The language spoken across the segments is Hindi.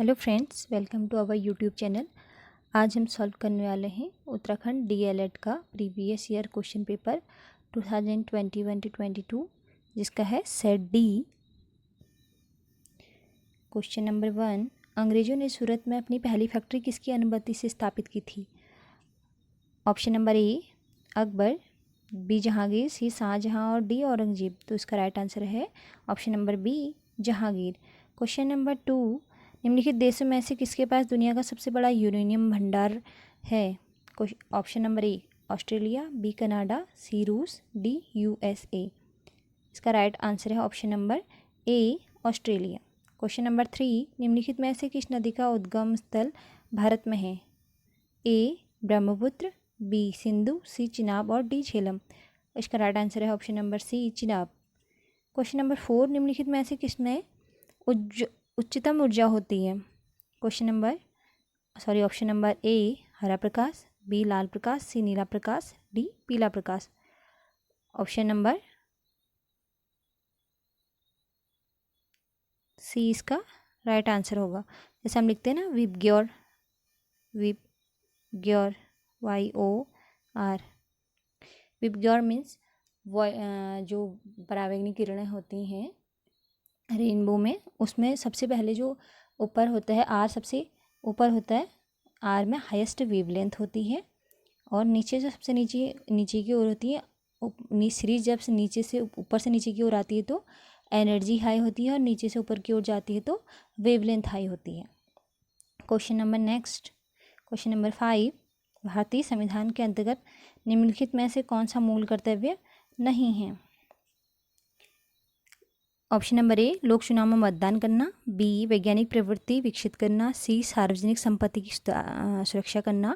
Hello friends, welcome to our YouTube channel. आज हम सॉल्व करने वाले हैं उत्तराखंड डीएलएड का प्रीवियस ईयर क्वेश्चन पेपर 2021-22 जिसका है सेट डी। क्वेश्चन नंबर 1, अंग्रेज़ों ने सूरत में अपनी पहली फैक्ट्री किसकी अनुमति से स्थापित की थी? Option number A Akbar, B Jahangir, C Shahjahan और डी औरंगजेब। तो इसका राइट आंसर है option number B Jahangir. Question number 2, निम्नलिखित देशों में से किसके पास दुनिया का सबसे बड़ा यूरेनियम भंडार है? Option number A Australia, B Canada, C रूस, डी यूएसए। इसका राइट आंसर है option number A Australia. Question number 3, निम्नलिखित में से किस नदी का उद्गम स्थल भारत में है? A Brahmaputra, B Sindhu, C Chenab और डी झेलम। इसका राइट आंसर है option number C Chenab. Question number 4, निम्नलिखित में से किसमें उच्चतम ऊर्जा होती है? ऑप्शन नंबर ए हरा प्रकाश, बी लाल प्रकाश, सी नीला प्रकाश, डी पीला प्रकाश। ऑप्शन नंबर सी इसका राइट आंसर होगा। जैसे हम लिखते हैं ना विबग्योर YOR। विबग्योर मीन्स जो परावैंगनी किरणें होती हैं रेनबो में, उसमें सबसे पहले जो ऊपर होता है आर, सबसे ऊपर होता है आर में हाईएस्ट वेवलेंथ होती है, और नीचे जो सबसे नीचे की ओर होती है सीरीज जब से नीचे से ऊपर से नीचे की ओर आती है तो एनर्जी हाई होती है, और नीचे से ऊपर की ओर जाती है तो वेवलेंथ हाई होती है। क्वेश्चन नंबर 5, भारतीय संविधान के अंतर्गत निम्नलिखित में से कौन सा मूल कर्तव्य नहीं है? ऑप्शन नंबर ए लोक चुनाव में मतदान करना, बी वैज्ञानिक प्रवृत्ति विकसित करना, सी सार्वजनिक संपत्ति की सुरक्षा करना,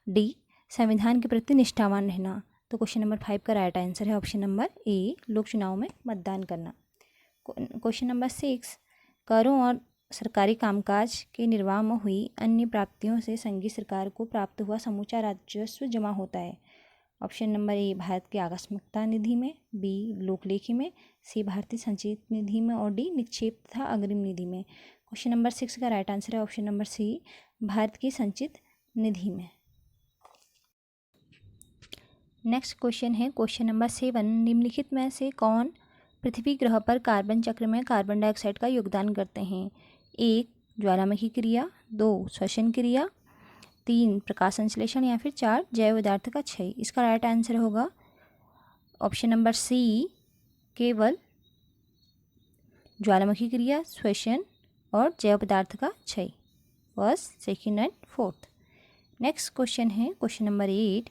डी संविधान के प्रति निष्ठावान रहना। तो क्वेश्चन नंबर 5 का राइट आंसर है ऑप्शन नंबर ए लोक चुनाव में मतदान करना। क्वेश्चन नंबर 6, करों और सरकारी कामकाज के निर्वाह में हुई अन्य प्राप्तियों से संघीय सरकार को प्राप्त हुआ समूचा राजस्व जमा होता है। ऑप्शन नंबर ए भारत की आकस्मिकता निधि में, बी लोकलेखी में, सी भारतीय संचित निधि में और डी निक्षेप तथा अग्रिम निधि में। क्वेश्चन नंबर 6 का राइट आंसर है ऑप्शन नंबर सी भारत की संचित निधि में। नेक्स्ट क्वेश्चन है क्वेश्चन नंबर 7, निम्नलिखित में से कौन पृथ्वी ग्रह पर कार्बन चक्र में कार्बन डाइऑक्साइड का योगदान करते हैं? 1 ज्वालामुखी क्रिया, 2 श्वसन क्रिया, 3 प्रकाश संश्लेषण या फिर 4 जैव पदार्थ का क्षय। इसका राइट आंसर होगा ऑप्शन नंबर सी केवल ज्वालामुखी क्रिया, श्वसन और जैव पदार्थ का क्षय। First, second and fourth. Next question है क्वेश्चन नंबर 8,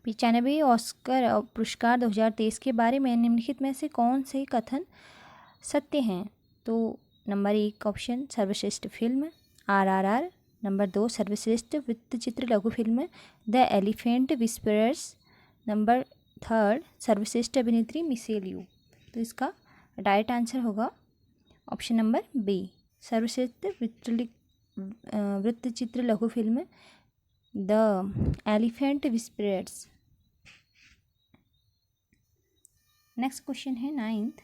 95 ऑस्कर पुरस्कार 2023 के बारे में निम्नलिखित में से कौन से कथन सत्य हैं? तो नंबर 1 ऑप्शन सर्वश्रेष्ठ फिल्म RRR, नंबर 2 सर्वश्रेष्ठ वृत्तचित्र लघु film the Elephant Whisperers, number 3 सर्वश्रेष्ठ अभिनेत्री मिशेल यू। तो इसका राइट आंसर होगा ऑप्शन नंबर बी सर्वश्रेष्ठ वृत्तचित्र लघु film the Elephant Whisperers. Next question है 9th,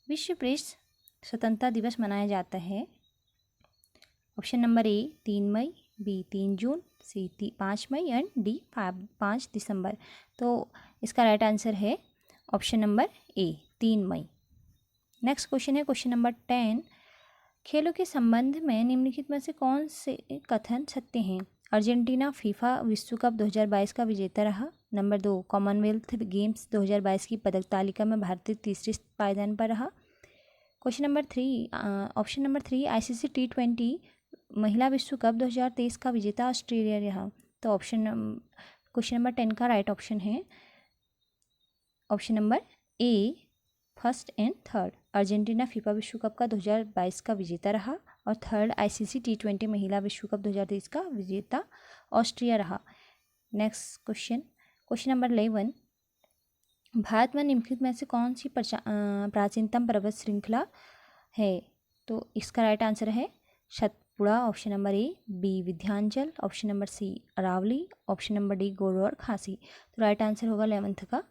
विश्व प्रेस स्वतंत्रता दिवस मनाया जाता है। ऑप्शन नंबर ए 3 मई, बी 3 जून, सी 5 मई एंड डी 5 दिसंबर। तो इसका राइट आंसर है ऑप्शन नंबर ए 3 मई। नेक्स्ट क्वेश्चन है क्वेश्चन नंबर 10, खेलों के संबंध में निम्नलिखित में से कौन से कथन सत्य हैं? अर्जेंटीना फीफा विश्व कप 2022 का विजेता रहा। नंबर 2 कॉमनवेल्थ गेम्स 2022 की पदक तालिका में भारतीय तीसरे पायदान पर रहा। ऑप्शन नंबर 3 ICC T20 महिला विश्व कप 2023 का विजेता ऑस्ट्रेलिया रहा। तो क्वेश्चन नंबर 10 का राइट ऑप्शन है option number A first and third. Argentina FIFA विश्व कप का 2022 का विजेता रहा, और थर्ड ICC T20 महिला विश्व कप 2023 का विजेता ऑस्ट्रिया रहा। नेक्स्ट क्वेश्चन नंबर 11, भारत में निम्नलिखित में से कौन सी प्राचीनतम पर्वत श्रृंखला है? तो इसका राइट आंसर है Satpura. Option number A, B Vindhyachal, option number C Aravalli, option number D Garo और खासी। तो राइट आंसर होगा 11th का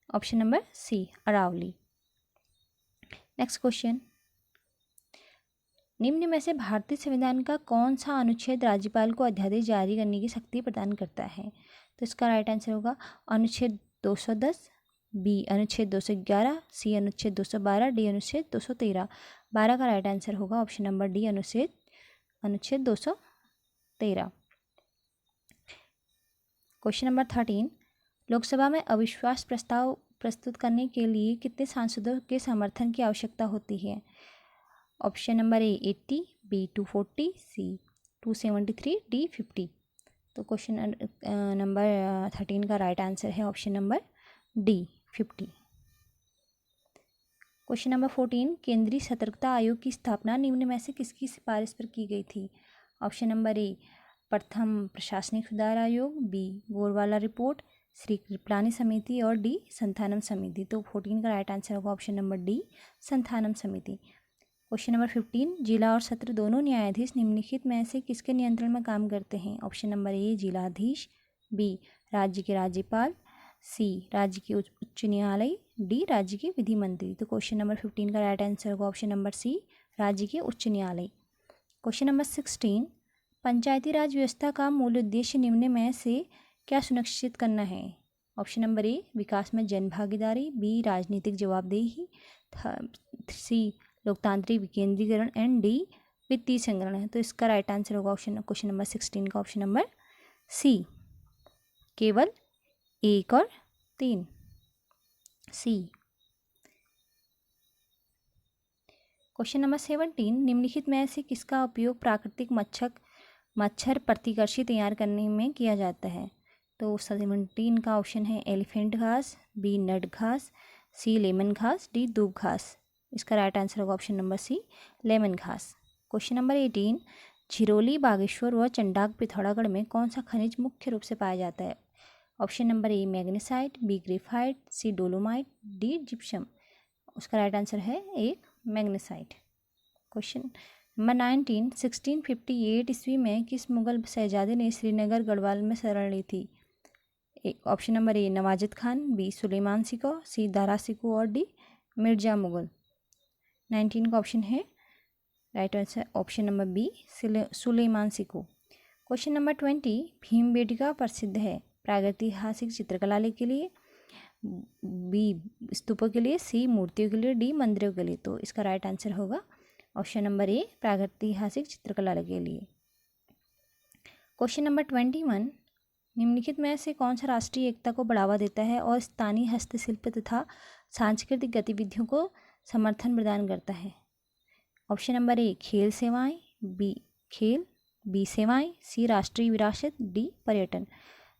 option number C Aravalli. Next question, निम्न में से भारतीय संविधान का कौन सा अनुच्छेद राज्यपाल को अध्यादेश जारी करने की शक्ति प्रदान करता है? तो इसका राइट आंसर होगा अनुच्छेद 210, बी अनुच्छेद 211, सी अनुच्छेद 212, डी अनुच्छेद 213। 12 का राइट आंसर होगा ऑप्शन नंबर डी अनुच्छेद 213। क्वेश्चन नंबर 13, लोकसभा में अविश्वास प्रस्ताव प्रस्तुत करने के लिए कितने सांसदों के समर्थन की आवश्यकता होती है? Option number A 80, B 240, C 273, D 50। तो क्वेश्चन नंबर 13 का राइट आंसर है option number D 50। Question number 14, केंद्रीय सतर्कता आयोग की स्थापना निम्न में से किसकी सिफारिश पर की गई थी? ऑप्शन नंबर ए प्रथम प्रशासनिक सुधार आयोग, बी गोरवाला रिपोर्ट, श्री कृपलानी समिति और डी संथानम समिति। तो 14 का राइट आंसर होगा ऑप्शन नंबर डी संथानम समिति। क्वेश्चन नंबर 15, जिला और सत्र दोनों न्यायाधीश निम्नलिखित में से किसके नियंत्रण में काम करते हैं? ऑप्शन नंबर ए जिलाधीश, बी राज्य के राज्यपाल, सी राज्य के उच्च न्यायालय, डी राज्य के विधि मंत्री। तो क्वेश्चन नंबर 15 का राइट आंसर होगा ऑप्शन नंबर सी राज्य के उच्च न्यायालय। क्वेश्चन नंबर 16, पंचायती राज व्यवस्था का मूल उद्देश्य निम्न में से क्या सुनिश्चित करना है? ऑप्शन नंबर ए विकास में जन भागीदारी, बी राजनीतिक जवाबदेही, सी लोकतांत्रिक विकेंद्रीकरण एंड डी वित्तीय संग्रहण है। तो इसका राइट आंसर होगा क्वेश्चन नंबर 16 का ऑप्शन नंबर सी केवल 1 और 3 सी। क्वेश्चन नंबर 17, निम्नलिखित में से किसका उपयोग प्राकृतिक मच्छर प्रतिकर्षी तैयार करने में किया जाता है? तो 17 का ऑप्शन है एलिफेंट घास, बी नट घास, सी लेमन घास, डी दूब घास। इसका राइट आंसर होगा ऑप्शन नंबर सी लेमन घास। क्वेश्चन नंबर 18, झिरोली, बागेश्वर व चंडाक पिथौरागढ़ में कौन सा खनिज मुख्य रूप से पाया जाता है? Option number A magnesite, B graphite, C dolomite, D gypsum. उसका राइट आंसर है एक मैग्नीसाइट। क्वेश्चन नंबर 19, 1658 ईस्वी में किस मुगल शहजादे ने श्रीनगर गढ़वाल में शरण ली थी? Option number A Nawazat Khan, B Suleman Shikoh, C Dara Shikoh और डी मिर्जा मुगल। 19 का ऑप्शन है right answer option number B Suleman Shikoh. Question number 20, Bhimbetka प्रसिद्ध है प्रागैतिहासिक चित्रकला के लिए, बी स्तूपों के लिए, सी मूर्तियों के लिए, डी मंदिरों के लिए। तो इसका राइट आंसर होगा ऑप्शन नंबर ए प्रागैतिहासिक चित्रकला के लिए। क्वेश्चन नंबर 21, निम्नलिखित में से कौन सा राष्ट्रीय एकता को बढ़ावा देता है और स्थानीय हस्तशिल्प तथा सांस्कृतिक गतिविधियों को समर्थन प्रदान करता है? ऑप्शन नंबर ए खेल सेवाएं, बी सेवाएं, सी राष्ट्रीय विरासत, डी पर्यटन।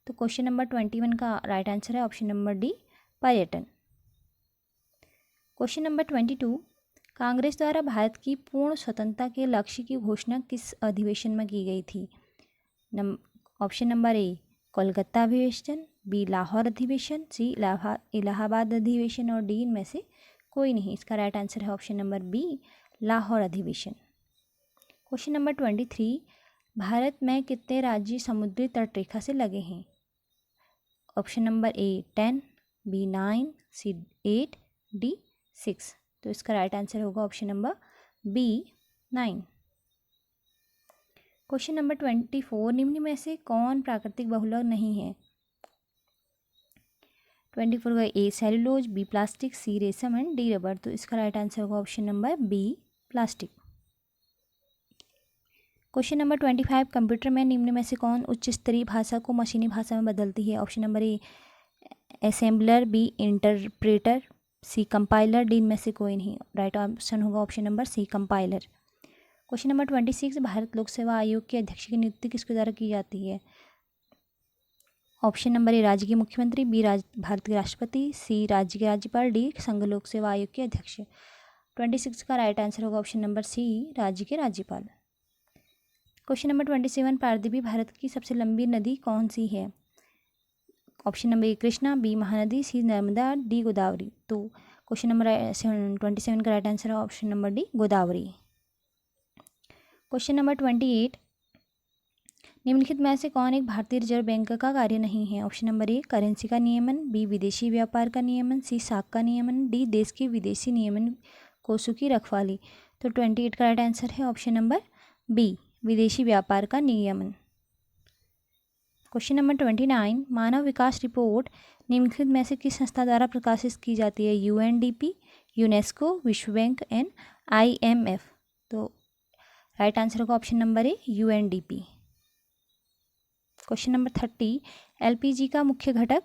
तो क्वेश्चन नंबर 21 का राइट आंसर है ऑप्शन नंबर डी पर्यटन। क्वेश्चन नंबर 22, कांग्रेस द्वारा भारत की पूर्ण स्वतंत्रता के लक्ष्य की घोषणा किस अधिवेशन में की गई थी? ऑप्शन नंबर ए कोलकाता अधिवेशन, बी लाहौर अधिवेशन, सी इलाहाबाद अधिवेशन और डी इनमें से कोई नहीं। इसका राइट आंसर है ऑप्शन नंबर बी लाहौर अधिवेशन। क्वेश्चन नंबर 23, भारत में कितने राज्य समुद्री तटरेखा से लगे हैं? Option number A 10, B 9, C 8, D 6। तो इसका राइट आंसर होगा option number B 9। Question number 24, निम्न में से कौन प्राकृतिक बहुलक नहीं है? 24 का A cellulose, B plastic, C रेशम एंड डी रबर। तो इसका राइट आंसर होगा option number B plastic. Question number 25, computer में निम्न में से कौन उच्च स्तरीय भाषा को मशीनी भाषा में बदलती है? Option number A assembler, B interpreter, C compiler, D में से कोई नहीं। राइट ऑप्शन होगा option number C compiler. Question number 26, Bharat लोक सेवा आयोग के अध्यक्ष की नियुक्ति किसके द्वारा की जाती है? ऑप्शन नंबर ए राज्य के मुख्यमंत्री, बी भारत के राष्ट्रपति, सी राज्य के राज्यपाल, डी संघ लोक सेवा आयोग के अध्यक्ष। 26 का राइट आंसर होगा ऑप्शन नंबर सी राज्य के राज्यपाल। क्वेश्चन नंबर 27, पारदीपी भारत की सबसे लंबी नदी कौन सी है? Option number A Krishna, B Mahanadi, C Narmada, D Godavari. तो क्वेश्चन नंबर 27 का राइट आंसर है option number D Godavari. Question number 28, निम्नलिखित में से कौन एक भारतीय रिजर्व बैंक का कार्य नहीं है? ऑप्शन नंबर ए करेंसी का नियमन, बी विदेशी व्यापार का नियमन, सी साख का नियमन, डी देश के विदेशी नियमन कोसों की रखवाली। तो 28 का राइट आंसर है ऑप्शन नंबर बी, विदेशी व्यापार का नियमन। क्वेश्चन नंबर 29, मानव विकास रिपोर्ट निम्नलिखित में से किस संस्था द्वारा प्रकाशित की जाती है? यूएनडीपी, यूनेस्को, विश्व बैंक एंड आईएमएफ। तो राइट आंसर होगा option number A, UNDP. Question number 30, LPG का मुख्य घटक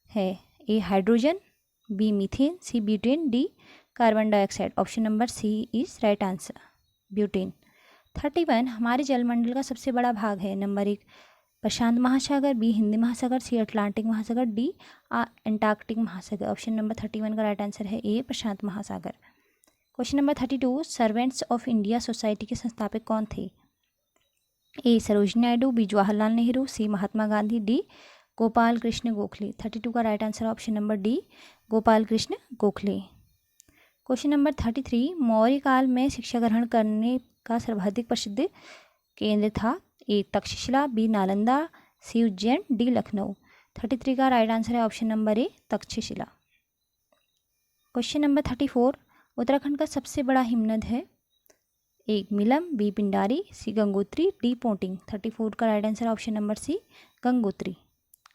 है? A hydrogen, B methane, C butane, D carbon dioxide. Option number C is right answer, butane. 31, हमारे जलमंडल का सबसे बड़ा भाग है? नंबर 1 प्रशांत महासागर, बी हिंदी महासागर, सी अटलांटिक महासागर, डी अंटार्कटिक महासागर। ऑप्शन नंबर 31 का राइट आंसर है ए, प्रशांत महासागर। Question number 32, servants of India society के संस्थापक कौन थे? ए सरोजिनी नायडू, बी जवाहरलाल नेहरू, सी महात्मा गांधी, डी गोपाल कृष्ण गोखले। 32 का right answer option number D, Gopal Krishna Gokhale. Question number 33, Maurya काल में शिक्षा ग्रहण करने का सर्वाधिक प्रसिद्ध केंद्र था? A Takshashila, B Nalanda, C Ujjain, D Lucknow. 33 का राइट आंसर है option number A, Takshashila. Question number 34, Uttarakhand का सबसे बड़ा हिमनद है? A Milam, B Pindari, C Gangotri, D Ponting. 34 का right answer option number C, Gangotri.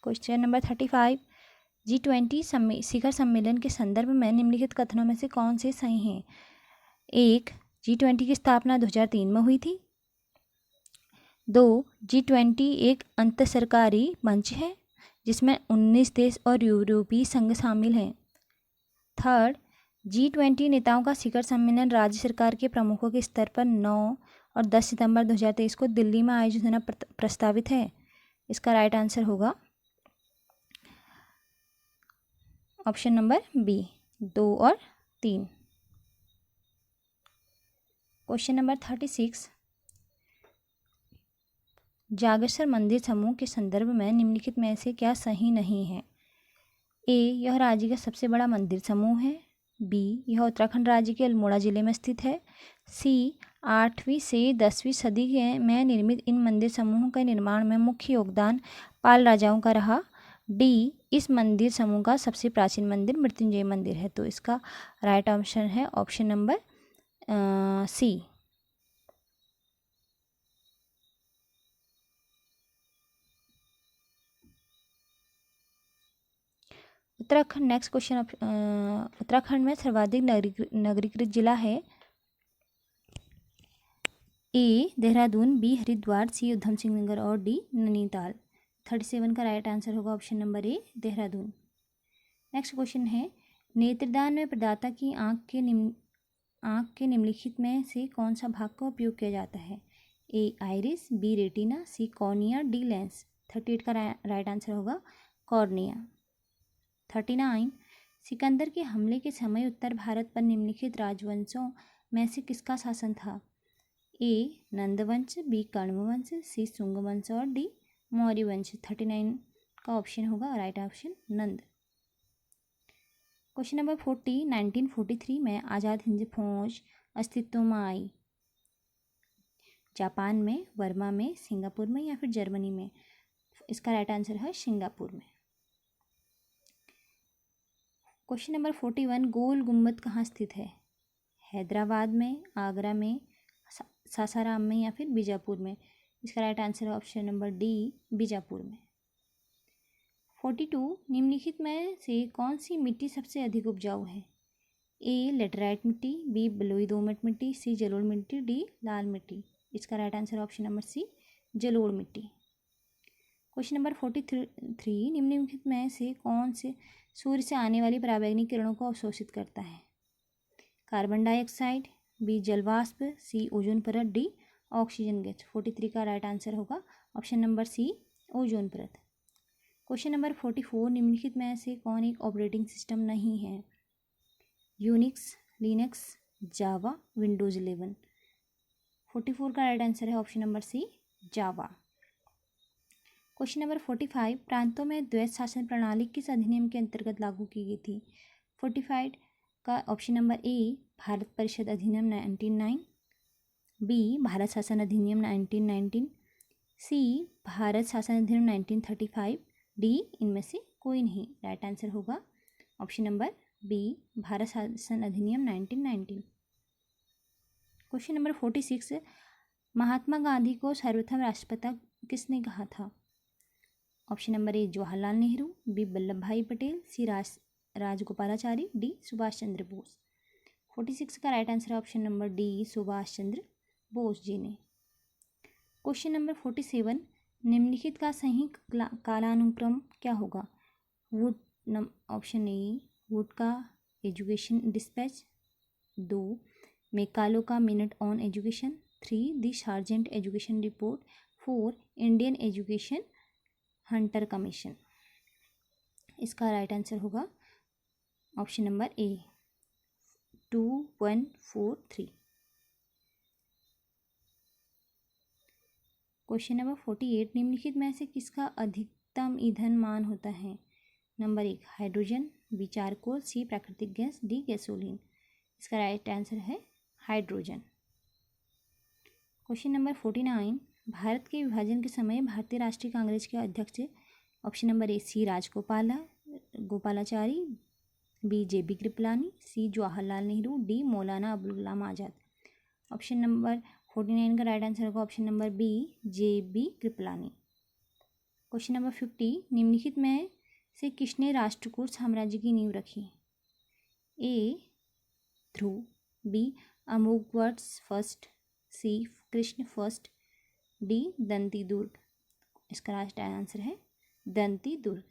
Question number 35, G20 शिखर सम्मेलन के संदर्भ में निम्नलिखित कथनों में से कौन से सही हैं? 1, G20 की स्थापना 2003 में हुई थी। 2, G20 एक अंतरसरकारी मंच है जिसमें 19 देश और यूरोपीय संघ शामिल हैं। 3, G20 नेताओं का शिखर सम्मेलन राज्य सरकार के प्रमुखों के स्तर पर 9 और 10 सितंबर 2023 को दिल्ली में आयोजित होना प्रस्तावित है। इसका राइट आंसर होगा ऑप्शन नंबर बी, 2 और 3। क्वेश्चन नंबर 36, जागेश्वर मंदिर समूह के संदर्भ में निम्नलिखित में से क्या सही नहीं है? ए यह राज्य का सबसे बड़ा मंदिर समूह है, बी यह उत्तराखंड राज्य के अल्मोड़ा जिले में स्थित है, सी 8वीं से 10वीं सदी में निर्मित इन मंदिर समूहों के निर्माण में मुख्य योगदान पाल राजाओं का रहा, डी इस मंदिर समूह का सबसे प्राचीन मंदिर मृत्युंजय मंदिर है। तो इसका राइट ऑप्शन है option number C. Uttarakhand, next question, Uttarakhand में सर्वाधिक नगरीकृत जिला है? A Dehradun, B Haridwar, C Udham Singh Nagar और डी नैनीताल। 37 का राइट आंसर होगा option number A, Dehradun. Next question है, नेत्रदान में प्रदाता की आँख के निम्नलिखित में से कौन सा भाग का उपयोग किया जाता है? ए आइरिस, बी रेटिना, सी कॉर्निया, डी लेंस। 38 का राइट आंसर होगा कॉर्निया। 39, सिकंदर के हमले के समय उत्तर भारत पर निम्नलिखित राजवंशों में से किसका शासन था? ए नंदवंश, बी कर्णवंश, सी शुंगवंश और डी मौर्य वंश। 39 का ऑप्शन होगा राइट ऑप्शन नंद। क्वेश्चन नंबर 40, 1943 में आज़ाद हिंद फौज अस्तित्व में आई? जापान में, बर्मा में, सिंगापुर में या फिर जर्मनी में? इसका राइट आंसर है सिंगापुर में। क्वेश्चन नंबर 41, गोल गुम्बद कहाँ स्थित है? हैदराबाद में, आगरा में, सासाराम में या फिर बीजापुर में? इसका राइट आंसर है ऑप्शन नंबर डी, बीजापुर में। 42, निम्नलिखित में से कौन सी मिट्टी सबसे अधिक उपजाऊ है? ए लेटराइट मिट्टी, बी बलुई दोमट मिट्टी, सी जलोढ़ मिट्टी, डी लाल मिट्टी। इसका right answer option number C, जलोढ़ मिट्टी। क्वेश्चन नंबर 43, निम्नलिखित में से कौन से सूर्य से आने वाली पराबैंगनी किरणों को अवशोषित करता है? कार्बन डाइऑक्साइड, बी जलवाष्प, सी ओजोन परत, डी ऑक्सीजन गैस। 43 का राइट आंसर होगा ऑप्शन नंबर सी, ओजोन परत। क्वेश्चन नंबर 44, निम्नलिखित में से कौन एक ऑपरेटिंग सिस्टम नहीं है? यूनिक्स, लिनक्स, जावा, विंडोज 11। 44 का राइट आंसर है ऑप्शन नंबर सी, जावा। क्वेश्चन नंबर 45, प्रांतों में द्वैत शासन प्रणाली किस अधिनियम के अंतर्गत लागू की गई थी? 45 का ऑप्शन नंबर ए, भारत परिषद अधिनियम 1909, बी भारत शासन अधिनियम 1919, सी भारत शासन अधिनियम 1935, डी इनमें से कोई नहीं। राइट आंसर होगा ऑप्शन नंबर बी, भारत शासन अधिनियम 1919। क्वेश्चन नंबर 46, महात्मा गांधी को सर्वप्रथम राष्ट्रपिता किसने कहा था? Option number A Jawaharlal Nehru, B Vallabh Bhai Patel, C Rajagopalachari, D Subhash Chandra Bose. 46 का राइट आंसर है option number D Subhash Chandra Bose ji ने। क्वेश्चन नंबर 47, निम्नलिखित का सही कालानुक्रम क्या होगा? वुड ऑप्शन ए वुड का एजुकेशन डिस्पैच, 2 मैकालो का minute on education, 3 the sergeant education report, 4 Indian education Hunter commission. इसका राइट आंसर होगा ऑप्शन नंबर ए 2143। क्वेश्चन नंबर 48, निम्नलिखित में से किसका अधिकतम ईंधन मान होता है? Number 1 hydrogen, B charcoal, C प्राकृतिक गैस, डी गैसोलीन। इसका राइट आंसर है हाइड्रोजन। क्वेश्चन नंबर 49, भारत के विभाजन के समय भारतीय राष्ट्रीय कांग्रेस के अध्यक्ष option number A C Gopalachari, B J B Kripalani, C Jawaharlal Nehru, D Maulana Abul Kalam Azad. Option number 49 का राइट आंसर होगा option number B J B Kripalani. Question number 50, निम्नलिखित में से किसने राष्ट्रकूट साम्राज्य की नींव रखी? ए ध्रुव, बी अमोघवर्ष फर्स्ट, सी कृष्ण फर्स्ट, डी दंती दुर्ग। इसका राइट आंसर है दंती दुर्ग।